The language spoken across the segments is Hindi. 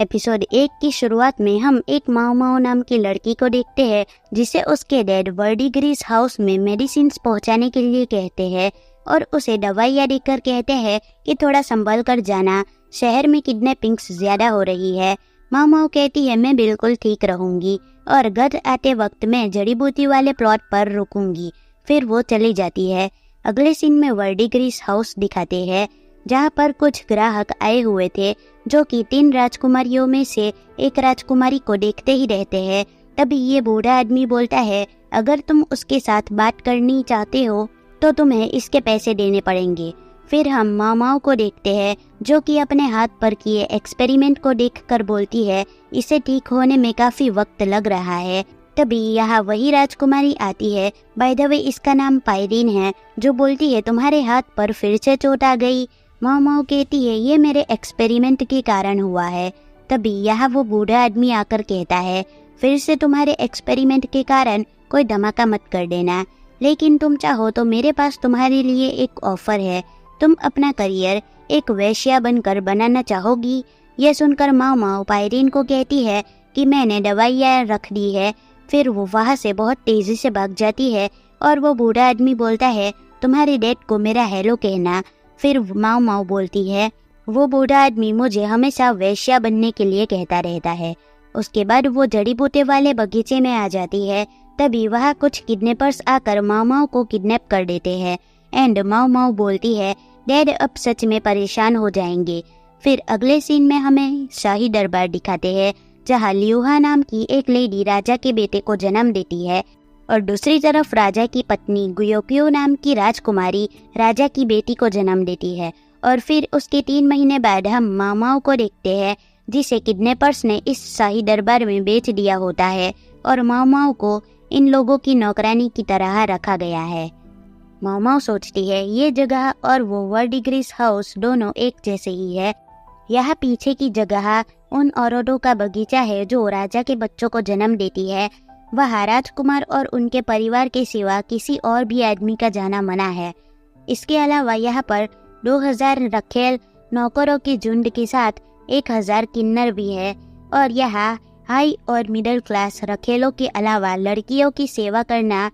एपिसोड 1 की शुरुआत में हम एक माओ माओ नाम की लड़की को देखते हैं जिसे उसके डैड वर्डिग्रीस हाउस में मेडिसिन पहुंचाने के लिए कहते हैं और उसे दवाइयाँ देकर कहते हैं कि थोड़ा संभल कर जाना, शहर में किडनैपिंग्स ज्यादा हो रही है। माओ माओ कहती है मैं बिल्कुल ठीक रहूंगी और घर आते वक्त मैं जड़ी बूटी वाले प्लॉट पर रुकूंगी। फिर वो चली जाती है। अगले सीन में वर्डिग्रीस हाउस दिखाते हैं जहाँ पर कुछ ग्राहक आए हुए थे जो कि 3 राजकुमारियों में से एक राजकुमारी को देखते ही रहते हैं। तभी ये बूढ़ा आदमी बोलता है अगर तुम उसके साथ बात करनी चाहते हो तो तुम्हें इसके पैसे देने पड़ेंगे। फिर हम माओ माओ को देखते हैं जो कि अपने हाथ पर किए एक्सपेरिमेंट को देखकर बोलती है इसे ठीक होने में काफी वक्त लग रहा है। तभी यहाँ वही राजकुमारी आती है, बाय द वे इसका नाम पायरीन है, जो बोलती है तुम्हारे हाथ पर फिर से चोट आ गई। माओ माओ कहती है ये मेरे एक्सपेरिमेंट के कारण हुआ है। तभी यहाँ वो बूढ़ा आदमी आकर कहता है फिर से तुम्हारे एक्सपेरिमेंट के कारण कोई धमाका मत कर देना, लेकिन तुम चाहो तो मेरे पास तुम्हारे लिए एक ऑफर है। तुम अपना करियर एक वेश्या बनकर बनाना चाहोगी? यह सुनकर माओ माओ पायरीन को कहती है कि मैंने दवाइयाँ रख दी है। फिर वो वहाँ से बहुत तेजी से भाग जाती है और वो बूढ़ा आदमी बोलता है तुम्हारे डैड को मेरा हेलो कहना। फिर माओ माओ बोलती है वो बूढ़ा आदमी मुझे हमेशा वेश्या बनने के लिए कहता रहता है। उसके बाद वो जड़ी बूटी वाले बगीचे में आ जाती है। तभी वहाँ कुछ किडनैपर्स आकर माओ माओ को किडनैप कर देते हैं एंड माओ माओ बोलती है डैड अब सच में परेशान हो जाएंगे। फिर अगले सीन में हमें शाही दरबार दिखाते हैं जहाँ ल्यूहा नाम की एक लेडी राजा के बेटे को जन्म देती है और दूसरी तरफ राजा की पत्नी गुयोक्यो नाम की राजकुमारी राजा की बेटी को जन्म देती है। और फिर उसके 3 महीने बाद हम माओ माओ को देखते हैं जिसे किडनैपर्स ने इस शाही दरबार में बेच दिया होता है और माओ माओ को इन लोगों की नौकरानी की तरह रखा गया है। माओ माओ सोचती है ये जगह और वो वर्डिग्रीस हाउस दोनों एक जैसे ही है। यहाँ पीछे की जगह उन औरतों का बगीचा है जो राजा के बच्चों को जन्म देती है। वहाँ राजकुमार और उनके परिवार के सिवा किसी और भी आदमी का जाना मना है। इसके अलावा यहाँ पर 2000 रखेल नौकरों के झुंड के साथ 1000 किन्नर भी है और यहाँ हाई और मिडिल क्लास रखेलों के अलावा लड़कियों की सेवा करना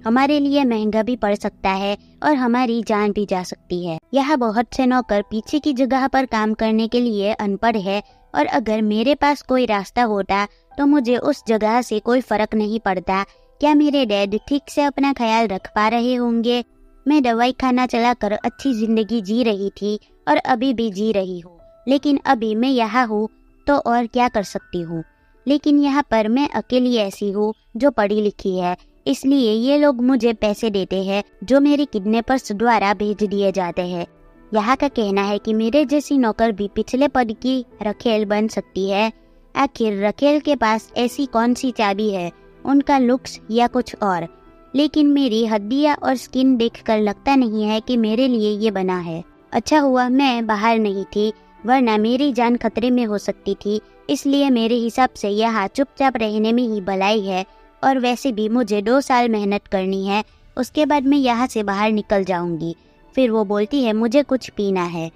हमारे लिए महंगा भी पड़ सकता है और हमारी जान भी जा सकती है। यहाँ बहुत से नौकर पीछे की जगह पर काम करने के लिए अनपढ़ है और अगर मेरे पास कोई रास्ता होता तो मुझे उस जगह से कोई फर्क नहीं पड़ता। क्या मेरे डैड ठीक से अपना ख्याल रख पा रहे होंगे? मैं दवाई खाना चलाकर अच्छी जिंदगी जी रही थी और अभी भी जी रही हूँ, लेकिन अभी मैं यहाँ हूँ तो और क्या कर सकती हूँ। लेकिन यहाँ पर मैं अकेली ऐसी हूँ जो पढ़ी लिखी है, इसलिए ये लोग मुझे पैसे देते हैं जो मेरे किडनैपर्स द्वारा भेज दिए जाते हैं। यहाँ का कहना है कि मेरे जैसी नौकर भी पिछले पद की रखेल बन सकती है। आखिर रखेल के पास ऐसी कौन सी चाबी है, उनका लुक्स या कुछ और? लेकिन मेरी हड्डियाँ और स्किन देखकर लगता नहीं है कि मेरे लिए ये बना है। अच्छा हुआ मैं बाहर नहीं थी, वरना मेरी जान खतरे में हो सकती थी। इसलिए मेरे हिसाब से यहाँ चुपचाप रहने में ही भलाई है और वैसे भी मुझे 2 साल मेहनत करनी है, उसके बाद मैं यहाँ से बाहर निकल जाऊंगी। फिर वो बोलती है मुझे कुछ पीना है।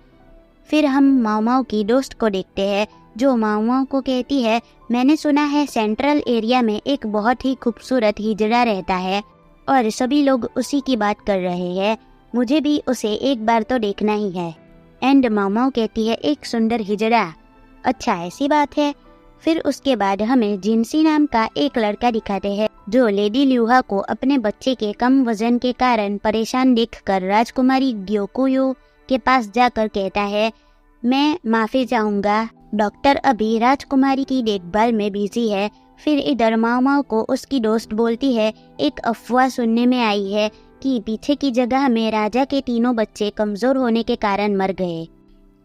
फिर हम माओ माओ की दोस्त को देखते हैं जो माओ माओ को कहती है मैंने सुना है सेंट्रल एरिया में एक बहुत ही खूबसूरत हिजड़ा रहता है और सभी लोग उसी की बात कर रहे हैं, मुझे भी उसे एक बार तो देखना ही है। एंड माओ माओ कहती है एक सुंदर हिजड़ा? अच्छा ऐसी बात है। फिर उसके बाद हमें जिनसी नाम का एक लड़का दिखाते हैं जो लेडी ल्यूहा को अपने बच्चे के कम वजन के कारण परेशान देखकर राजकुमारी ग्योकुयो के पास जाकर कहता है मैं माफी चाहूंगा, डॉक्टर अभी राजकुमारी की देखभाल में बिजी है। फिर इधर माओ माओ को उसकी दोस्त बोलती है एक अफवाह सुनने में आई है कि पीछे की जगह में राजा के 3 बच्चे कमजोर होने के कारण मर गए।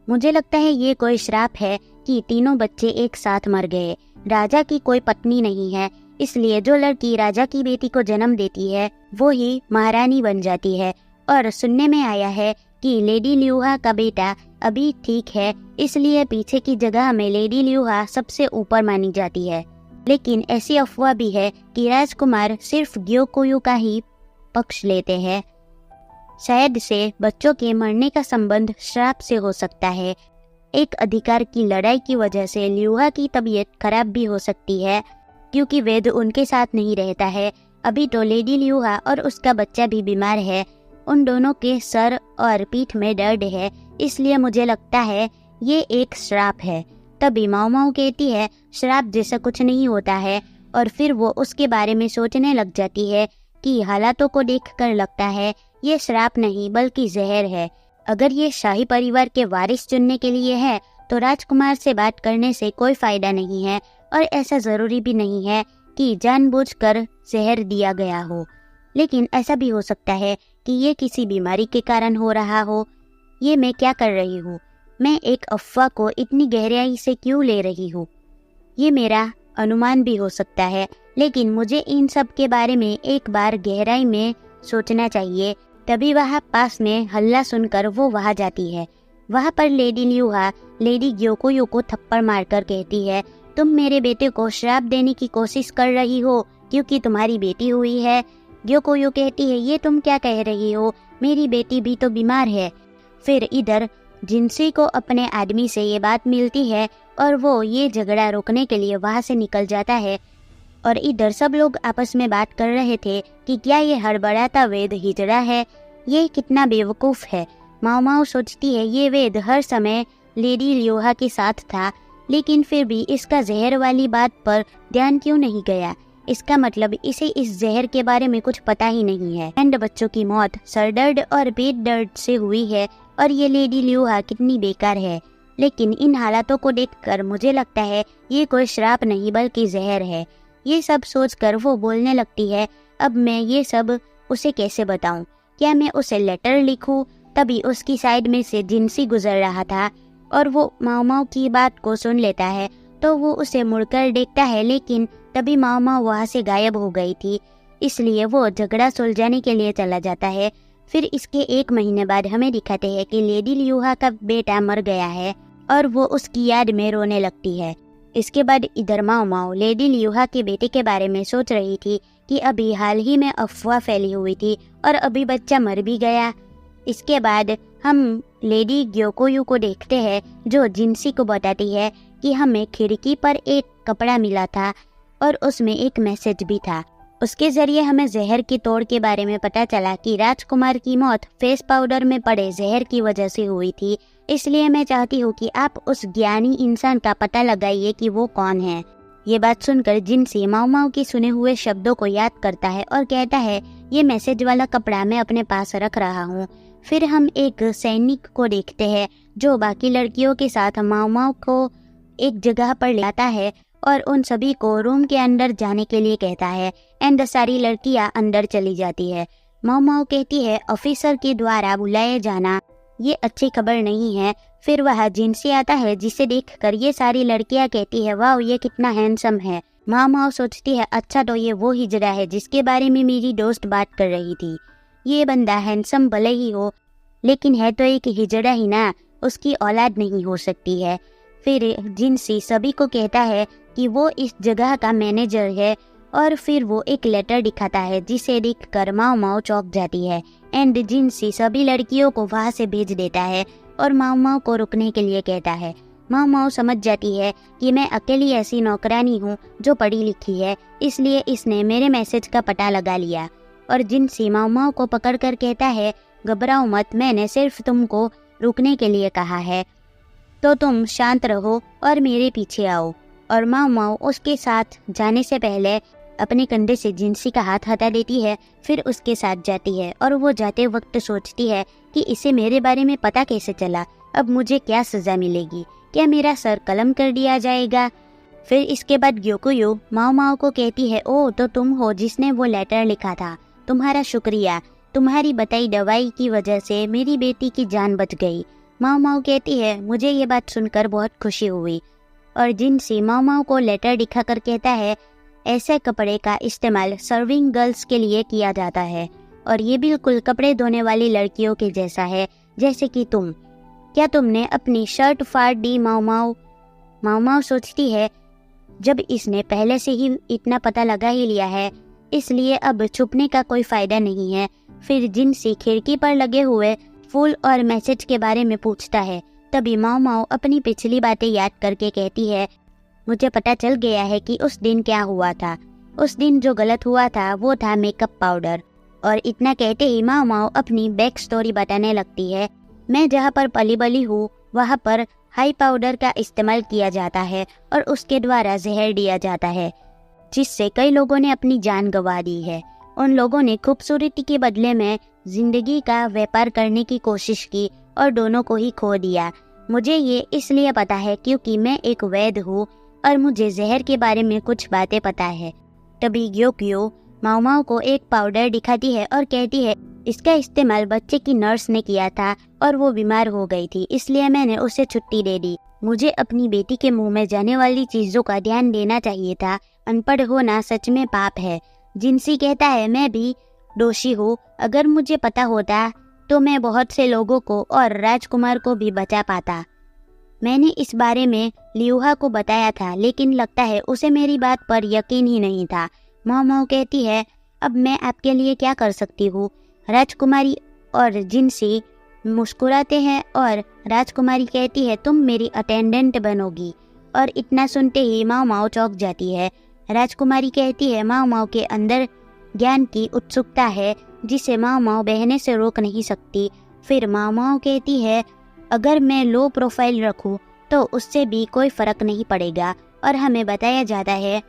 मुझे लगता है ये कोई श्राप है कि 3 बच्चे एक साथ मर गए। राजा की कोई पत्नी नहीं है, इसलिए जो लड़की राजा की बेटी को जन्म देती है वो ही महारानी बन जाती है। और सुनने में आया है कि लेडी ल्यूहा का बेटा अभी ठीक है, इसलिए पीछे की जगह में लेडी ल्यूहा सबसे ऊपर मानी जाती है। लेकिन ऐसी अफवाह भी है कि राजकुमार सिर्फ ग्योकुयो का ही पक्ष लेते हैं। शायद से बच्चों के मरने का संबंध श्राप से हो सकता है। एक अधिकार की लड़ाई की वजह से ल्यूहा की तबीयत खराब भी हो सकती है, क्योंकि वेद उनके साथ नहीं रहता है। अभी तो लेडी ल्यूहा और उसका बच्चा भी बीमार है। उन दोनों के सर और पीठ में दर्द है, इसलिए मुझे लगता है ये एक श्राप है। तभी माऊ माऊ कहती है श्राप जैसा कुछ नहीं होता है, और फिर वो उसके बारे में सोचने लग जाती है कि हालातों को देखकर लगता है ये श्राप नहीं बल्कि जहर है। अगर ये शाही परिवार के वारिस चुनने के लिए है तो राजकुमार से बात करने से कोई फायदा नहीं है, और ऐसा जरूरी भी नहीं है कि जानबूझकर जहर दिया गया हो। लेकिन ऐसा भी हो सकता है कि ये किसी बीमारी के कारण हो रहा हो। ये मैं क्या कर रही हूँ? मैं एक अफवाह को इतनी गहराई से क्यों ले रही हूँ? ये मेरा अनुमान भी हो सकता है, लेकिन मुझे इन सब के बारे में एक बार गहराई में सोचना चाहिए। तभी वहाँ पास में हल्ला सुनकर वो वहाँ जाती है। वहाँ पर लेडी ल्यूहा लेडी ग्योकुयू को थप्पड़ मारकर कहती है, तुम मेरे बेटे को श्राप देने की कोशिश कर रही हो क्योंकि तुम्हारी बेटी हुई है। ग्योकुयू कहती है, ये तुम क्या कह रही हो? मेरी बेटी भी तो बीमार है। फिर इधर जिनसी को अपने आदमी से ये बात मिलती है और वो ये झगड़ा रोकने के लिए वहाँ से निकल जाता है। और इधर सब लोग आपस में बात कर रहे थे कि क्या ये हड़बड़ाता वेद हिजड़ा है? ये कितना बेवकूफ़ है। माऊ माऊ सोचती है ये वेद हर समय लेडी ल्यूहा के साथ था, लेकिन फिर भी इसका जहर वाली बात पर ध्यान क्यों नहीं गया? इसका मतलब इसे इस जहर के बारे में कुछ पता ही नहीं है। एंड बच्चों की मौत सरदर्द और पेट दर्द से हुई है, और ये लेडी ल्यूहा कितनी बेकार है। लेकिन इन हालातों को देखकर मुझे लगता है ये कोई श्राप नहीं बल्कि जहर है। ये सब सोचकर वो बोलने लगती है, अब मैं ये सब उसे कैसे बताऊं? क्या मैं उसे लेटर लिखूं? तभी उसकी साइड में से जिनसी गुजर रहा था और वो माऊ माऊ की बात को सुन लेता है, तो वो उसे मुड़कर देखता है, लेकिन तभी माऊ माऊ वहाँ से गायब हो गई थी। इसलिए वो झगड़ा सुलझाने के लिए चला जाता है। फिर इसके 1 महीने बाद हमें दिखाते हैं कि लेडी ल्यूहा का बेटा मर गया है और वो उसकी याद में रोने लगती है। इसके बाद इधर माऊ माऊ लेडी ल्यूहा के बेटे के बारे में सोच रही थी कि अभी हाल ही में अफवाह फैली हुई थी और अभी बच्चा मर भी गया। इसके बाद हम लेडी ग्योकुयू को देखते हैं जो जिनसी को बताती है कि हमें खिड़की पर एक कपड़ा मिला था और उसमें एक मैसेज भी था। उसके जरिए हमें जहर की तोड़ के बारे में पता चला कि राजकुमार की मौत फेस पाउडर में पड़े जहर की वजह से हुई थी। इसलिए मैं चाहती हूँ कि आप उस ज्ञानी इंसान का पता लगाइए कि वो कौन है। ये बात सुनकर जिनसी माऊ माऊ की सुने हुए शब्दों को याद करता है और कहता है, ये मैसेज वाला कपड़ा मैं अपने पास रख रहा हूँ। फिर हम एक सैनिक को देखते हैं जो बाकी लड़कियों के साथ माऊ माऊ को एक जगह पर लाता है और उन सभी को रूम के अंदर जाने के लिए कहता है। एंड सारी लड़कियां अंदर चली जाती है। माऊ माऊ कहती है, ऑफिसर के द्वारा बुलाए जाना ये अच्छी खबर नहीं है। फिर वह जिनसी आता है जिसे देखकर ये सारी लड़कियां कहती है, वाह ये कितना हैंडसम है। माऊ माऊ सोचती है, अच्छा तो ये वो हिजड़ा है जिसके बारे में मेरी दोस्त बात कर रही थी। ये बंदा हैंडसम भले ही हो, लेकिन है तो एक हिजड़ा ही ना, उसकी औलाद नहीं हो सकती है। फिर जिनसी सभी को कहता है कि वो इस जगह का मैनेजर है और फिर वो एक लेटर दिखाता है जिसे देखकर माऊ माऊ चौंक जाती है। एंड जिनसी सभी लड़कियों को वहाँ से भेज देता है और माऊ माऊ को रुकने के लिए कहता है। माऊ माऊ समझ जाती है कि मैं अकेली ऐसी नौकरानी हूँ जो पढ़ी लिखी है, इसलिए इसने मेरे मैसेज का पता लगा लिया। और जिनसी माऊ माऊ को पकड़कर कहता है, घबराओ मत, मैंने सिर्फ तुमको रुकने के लिए कहा है, तो तुम शांत रहो और मेरे पीछे आओ। और माऊ माऊ उसके साथ जाने से पहले अपने कंधे से जिनसी का हाथ हटा देती है, फिर उसके साथ जाती है और वो जाते वक्त सोचती है कि इसे मेरे बारे में पता कैसे चला, अब मुझे क्या सज़ा मिलेगी, क्या मेरा सर कलम कर दिया जाएगा। फिर इसके बाद ग्योकुयू माऊ माऊ को कहती है, ओह तो तुम हो जिसने वो लेटर लिखा था, तुम्हारा शुक्रिया, तुम्हारी बताई दवाई की वजह से मेरी बेटी की जान बच गई। माऊ माऊ कहती है, मुझे ये बात सुनकर बहुत खुशी हुई। और जिनसी माऊ माऊ को लेटर दिखाकर कहता है, ऐसे कपड़े का इस्तेमाल सर्विंग गर्ल्स के लिए किया जाता है और ये बिल्कुल कपड़े धोने वाली लड़कियों के जैसा है जैसे कि तुम। क्या तुमने अपनी शर्ट फाड़ दी माऊ माऊ? माऊ माऊ सोचती है, जब इसने पहले से ही इतना पता लगा ही लिया है, इसलिए अब छुपने का कोई फायदा नहीं है। फिर जिनसी खिड़की पर लगे हुए फूल और मैसेज के बारे में पूछता है, तभी माओ माओ अपनी पिछली बातें याद करके कहती है, मुझे पता चल गया है कि उस दिन क्या हुआ था। उस दिन जो गलत हुआ था वो था मेकअप पाउडर। और इतना कहते ही माओ माओ अपनी बैक स्टोरी बताने लगती है। मैं जहाँ पर पली बली हूँ वहाँ पर हाई पाउडर का इस्तेमाल किया जाता है और उसके द्वारा जहर दिया जाता है, जिससे कई लोगों ने अपनी जान गंवा दी है। उन लोगों ने खूबसूरती के बदले में जिंदगी का व्यापार करने की कोशिश की और दोनों को ही खो दिया। मुझे ये इसलिए पता है क्योंकि मैं एक वैद्य हूँ और मुझे जहर के बारे में कुछ बातें पता है। तभी ग्योक्यो माओ माओ को एक पाउडर दिखाती है और कहती है, इसका इस्तेमाल बच्चे की नर्स ने किया था और वो बीमार हो गई थी, इसलिए मैंने उसे छुट्टी दे दी। मुझे अपनी बेटी के मुंह में जाने वाली चीजों का ध्यान देना चाहिए था। अनपढ़ होना सच में पाप है। जिनसी कहता है, मैं भी दोषी हूँ। अगर मुझे पता होता तो मैं बहुत से लोगों को और राजकुमार को भी बचा पाता। मैंने इस बारे में लियूहा को बताया था, लेकिन लगता है उसे मेरी बात पर यकीन ही नहीं था। माओ माओ कहती है, अब मैं आपके लिए क्या कर सकती हूँ। राजकुमारी और जिनसी मुस्कुराते हैं और राजकुमारी कहती है, तुम मेरी अटेंडेंट बनोगी। और इतना सुनते ही माओ माओ चौंक जाती है। राजकुमारी कहती है, माओ माओ के अंदर ज्ञान की उत्सुकता है जिसे माओ माओ बहने से रोक नहीं सकती। फिर माओ माओ कहती है, अगर मैं लो प्रोफाइल रखूं तो उससे भी कोई फर्क नहीं पड़ेगा। और हमें बताया जाता है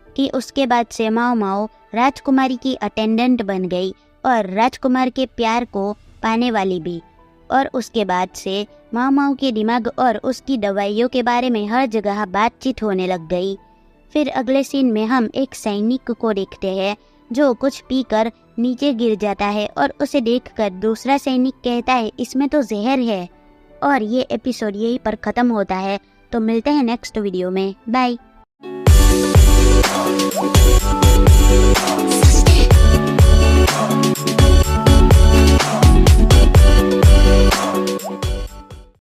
कि उसके बाद से माओ माओ राजकुमारी की अटेंडेंट बन गई और राजकुमार के प्यार को पाने वाली भी। और उसके बाद से माओ माओ के दिमाग और उसकी दवाइयों के बारे में हर जगह बातचीत होने लग गई। फिर अगले सीन में हम एक सैनिक को देखते हैं जो कुछ पीकर नीचे गिर जाता है और उसे देखकर दूसरा सैनिक कहता है, इसमें तो जहर है। और ये एपिसोड यहीं पर ख़त्म होता है। तो मिलते हैं नेक्स्ट वीडियो में। बाय।